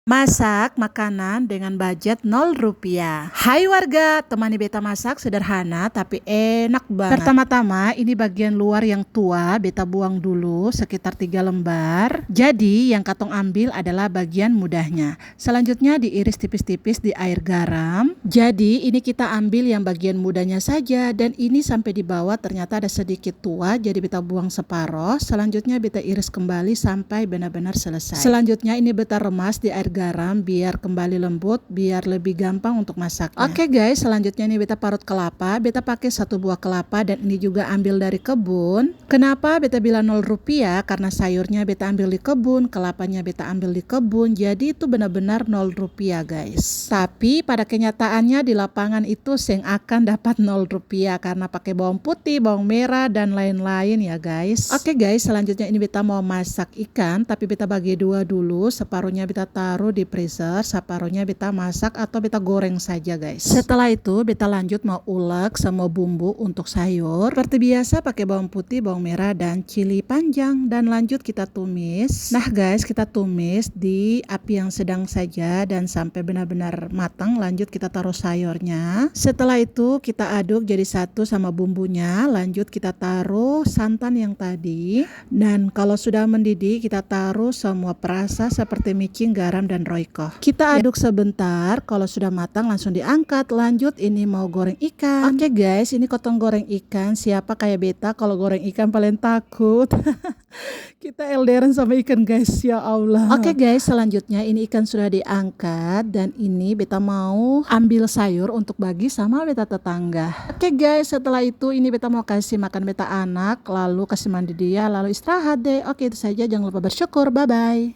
Masak makanan dengan budget 0 rupiah. Hai warga, temani beta masak sederhana tapi enak banget. Pertama-tama ini bagian luar yang tua beta buang dulu sekitar 3 lembar. Jadi yang katong ambil adalah bagian mudahnya. Selanjutnya diiris tipis-tipis di air garam. Jadi ini kita ambil yang bagian mudahnya saja, dan ini sampai di bawah ternyata ada sedikit tua, jadi beta buang separuh. Selanjutnya beta iris kembali sampai benar-benar selesai. Selanjutnya ini beta remas di air garam biar kembali lembut, biar lebih gampang untuk masaknya. Oke guys, selanjutnya ini beta parut kelapa. Beta pakai 1 buah kelapa dan ini juga ambil dari kebun. Kenapa beta bilang 0 rupiah? Karena sayurnya beta ambil di kebun, kelapanya beta ambil di kebun, jadi itu benar-benar 0 rupiah guys. Tapi pada kenyataannya di lapangan itu seng akan dapat 0 rupiah karena pakai bawang putih, bawang merah dan lain-lain ya guys. Oke guys, selanjutnya ini beta mau masak ikan, tapi beta bagi 2 dulu. Separuhnya beta taruh di freezer, separuhnya beta masak atau beta goreng saja guys. Setelah itu beta lanjut mau ulek semua bumbu untuk sayur. Seperti biasa pakai bawang putih, bawang merah dan cili panjang, dan lanjut kita tumis. Nah guys, kita tumis di api yang sedang saja dan sampai benar-benar matang. Lanjut kita taruh sayurnya. Setelah itu kita aduk jadi satu sama bumbunya. Lanjut kita taruh santan yang tadi, dan kalau sudah mendidih kita taruh semua perasa seperti micin, garam dan royco. Kita aduk sebentar, kalau sudah matang langsung diangkat. Lanjut ini mau goreng ikan. Oke guys, ini kotong goreng ikan. Siapa kayak beta kalau goreng ikan paling takut. Kita LDRan sama ikan guys, ya Allah. Oke guys, selanjutnya ini ikan sudah diangkat dan ini beta mau ambil sayur untuk bagi sama beta tetangga. Oke guys, setelah itu ini beta mau kasih makan beta anak, lalu kasih mandi dia, lalu istirahat deh. Oke, itu saja, jangan lupa bersyukur. Bye bye.